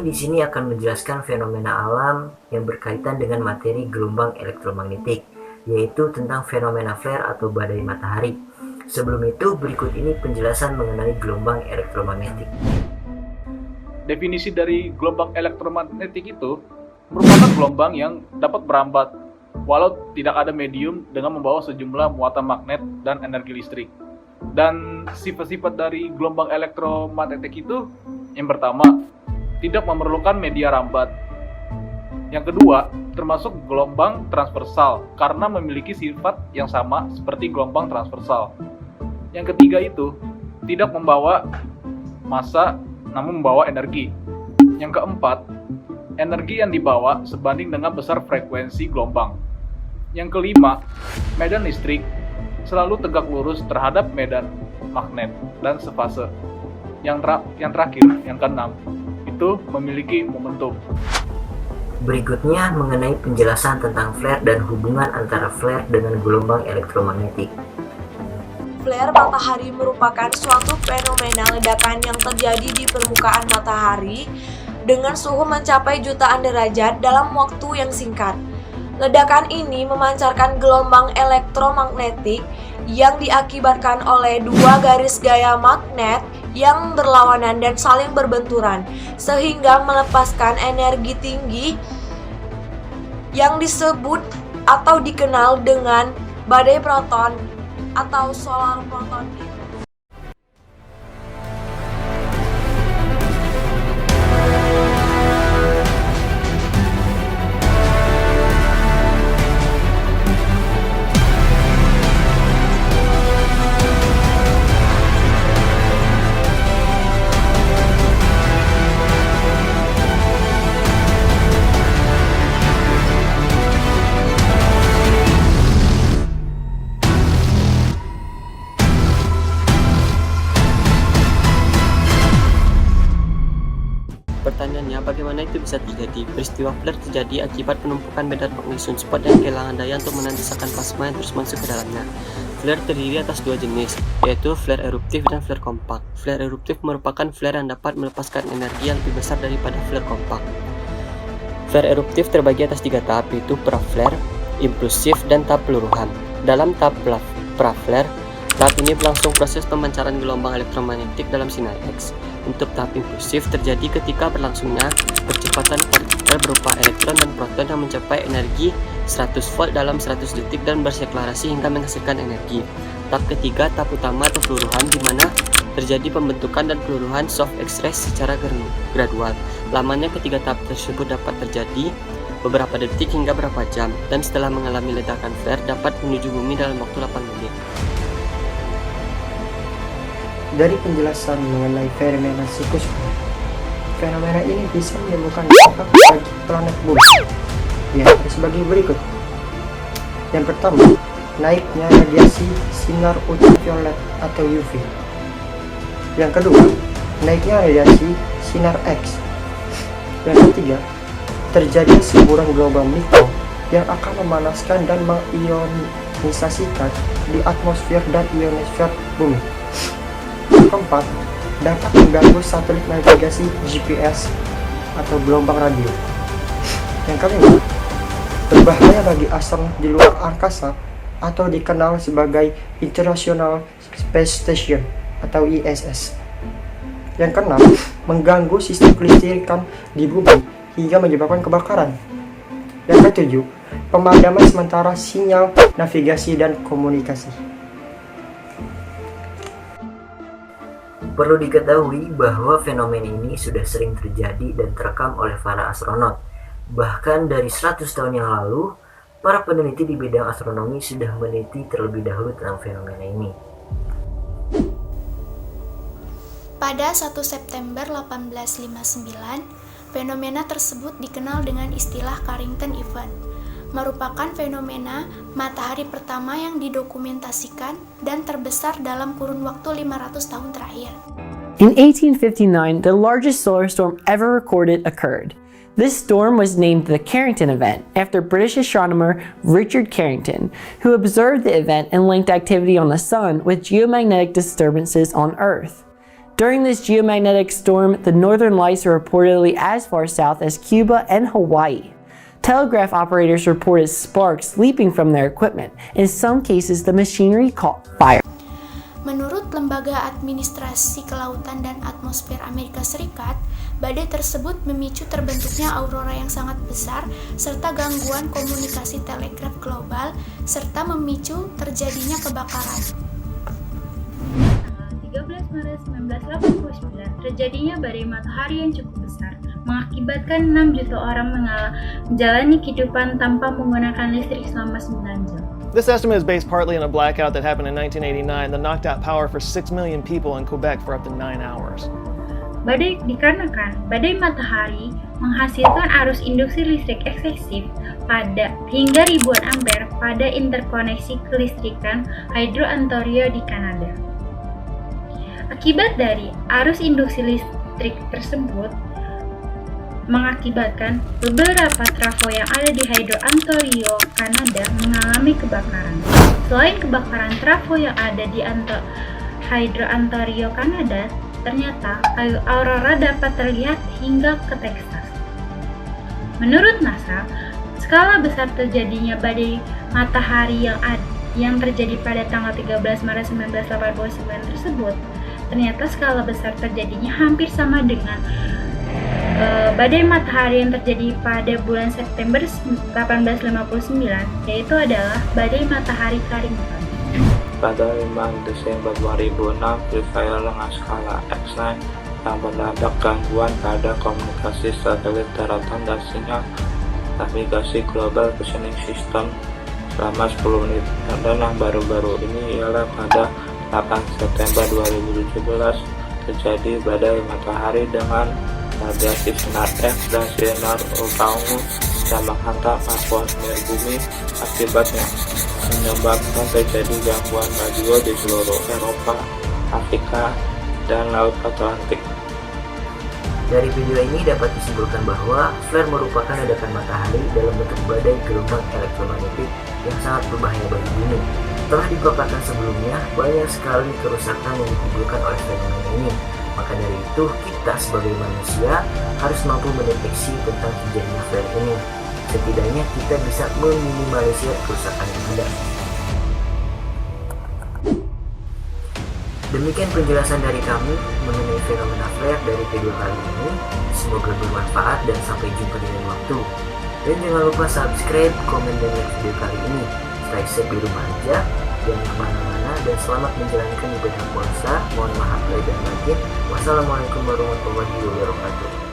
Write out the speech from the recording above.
di sini akan menjelaskan fenomena alam yang berkaitan dengan materi gelombang elektromagnetik, yaitu tentang fenomena flare atau badai matahari. Sebelum itu, berikut ini penjelasan mengenai gelombang elektromagnetik. Definisi dari gelombang elektromagnetik itu merupakan gelombang yang dapat berambat walau tidak ada medium dengan membawa sejumlah muatan magnet dan energi listrik. Dan sifat-sifat dari gelombang elektromagnetik itu, yang pertama, tidak memerlukan media rambat. Yang kedua, termasuk gelombang transversal karena memiliki sifat yang sama seperti gelombang transversal. Yang ketiga itu, tidak membawa massa namun membawa energi. Yang keempat, energi yang dibawa sebanding dengan besar frekuensi gelombang. Yang kelima, medan listrik selalu tegak lurus terhadap medan magnet dan sefase. Yang terakhir, yang keenam, itu memiliki momentum. Berikutnya mengenai penjelasan tentang flare dan hubungan antara flare dengan gelombang elektromagnetik. Flare matahari merupakan suatu fenomena ledakan yang terjadi di permukaan matahari dengan suhu mencapai jutaan derajat dalam waktu yang singkat. Ledakan ini memancarkan gelombang elektromagnetik yang diakibatkan oleh dua garis gaya magnet yang berlawanan dan saling berbenturan, sehingga melepaskan energi tinggi yang disebut atau dikenal dengan badai proton atau solar proton. Pertanyaannya, bagaimana itu bisa terjadi? Peristiwa flare terjadi akibat penumpukan medan magnet sunspot yang kehilangan daya untuk menandasakan plasma yang terus masuk ke dalamnya. Flare terdiri atas dua jenis, yaitu flare eruptif dan flare kompak. Flare eruptif merupakan flare yang dapat melepaskan energi yang lebih besar daripada flare kompak. Flare eruptif terbagi atas tiga tahap, yaitu pra-flare, impulsif, dan tahap peluruhan. Dalam tahap pra-flare, tahap ini berlangsung proses pemancaran gelombang elektromagnetik dalam sinar X. Untuk tahap impulsif terjadi ketika berlangsungnya percepatan partikel berupa elektron dan proton yang mencapai energi 100 volt dalam 100 detik dan bersirkulasi hingga menghasilkan energi. Tahap ketiga, tahap utama atau peluruhan, di mana terjadi pembentukan dan peluruhan soft X-ray secara gradual. Lamanya ketiga tahap tersebut dapat terjadi beberapa detik hingga beberapa jam, dan setelah mengalami ledakan flare dapat menuju bumi dalam waktu 8 menit. Dari penjelasan mengenai fenomena siklus flare, fenomena ini bisa menimbulkan dampak bagi planet bumi, yaitu sebagai berikut. Yang pertama, naiknya radiasi sinar ultraviolet atau UV. Yang kedua, naiknya radiasi sinar X. Yang ketiga, terjadi semburan gelombang mikro yang akan memanaskan dan mengionisasikan di atmosfer dan ionosfer bumi. Keempat, dapat mengganggu satelit navigasi GPS atau gelombang radio. Yang kelima, berbahaya bagi astronot di luar angkasa atau dikenal sebagai International Space Station atau ISS. Yang keenam, mengganggu sistem kelistrikan di bumi hingga menyebabkan kebakaran. Yang ketujuh, pemadaman sementara sinyal navigasi dan komunikasi. Perlu diketahui bahwa fenomena ini sudah sering terjadi dan terekam oleh para astronot. Bahkan dari 100 tahun yang lalu, para peneliti di bidang astronomi sudah meneliti terlebih dahulu tentang fenomena ini. Pada 1 September 1859, fenomena tersebut dikenal dengan istilah Carrington Event, merupakan fenomena matahari pertama yang didokumentasikan dan terbesar dalam kurun waktu 500 tahun terakhir. In 1859, the largest solar storm ever recorded occurred. This storm was named the Carrington Event after British astronomer Richard Carrington, who observed the event and linked activity on the Sun with geomagnetic disturbances on Earth. During this geomagnetic storm, the northern lights are reportedly as far south as Cuba and Hawaii. Telegraph operators reported sparks leaping from their equipment. In some cases, the machinery caught fire. Menurut Lembaga Administrasi Kelautan dan Atmosfer Amerika Serikat, badai tersebut memicu terbentuknya aurora yang sangat besar serta gangguan komunikasi telegraf global serta memicu terjadinya kebakaran. 13 Maret 1989 terjadinya badai matahari yang cukup besar, mengakibatkan 6 juta orang menjalani kehidupan tanpa menggunakan listrik selama 9 jam. This estimate is based partly on a blackout that happened in 1989 that knocked out power for 6 million people in Quebec for up to 9 hours. Dikarenakan badai matahari menghasilkan arus induksi listrik eksesif hingga ribuan ampere pada interkoneksi kelistrikan Hydro Ontario di Kanada. Akibat dari arus induksi listrik tersebut mengakibatkan beberapa trafo yang ada di Hydro Ontario, Kanada mengalami kebakaran. Selain kebakaran trafo yang ada di Hydro Ontario, Kanada, ternyata aurora dapat terlihat hingga ke Texas. Menurut NASA, skala besar terjadinya badai matahari yang terjadi pada tanggal 13 Maret 1989 tersebut, ternyata skala besar terjadinya hampir sama dengan badai matahari yang terjadi pada bulan September 1859, yaitu adalah badai matahari Carrington. Pada 5 Desember 2006, Fire dengan skala X9 yang mendadak gangguan pada komunikasi satelit daratan dan sinyal navigasi Global Positioning System selama 10 menit. Dan yang baru-baru ini ialah pada 8 September 2017 terjadi badai matahari dengan radiasi sinar X dan sinar ultraviolet yang menghantam atmosfer bumi, akibatnya menyebabkan terjadi gangguan radio di seluruh Eropa, Afrika, dan Laut Atlantik. Dari video ini dapat disimpulkan bahwa flare merupakan ledakan matahari dalam bentuk badai gelombang elektromagnetik yang sangat berbahaya bagi bumi. Telah dipaparkan sebelumnya, banyak sekali kerusakan yang ditimbulkan oleh fenomena ini. Maka dari itu, kita sebagai manusia harus mampu mendeteksi tentang terjadinya flare ini. Setidaknya kita bisa meminimalisir kerusakan yang ada. Demikian penjelasan dari kami mengenai fenomena flare dari video kali ini. Semoga bermanfaat dan sampai jumpa di lain waktu. Dan jangan lupa subscribe, komen, dan like video kali ini. Stay safe di rumah aja, jangan kemana-mana, dan selamat menjalankan ibadah puasa. Mohon maaf lahir dan batin. Wassalamualaikum warahmatullahi wabarakatuh.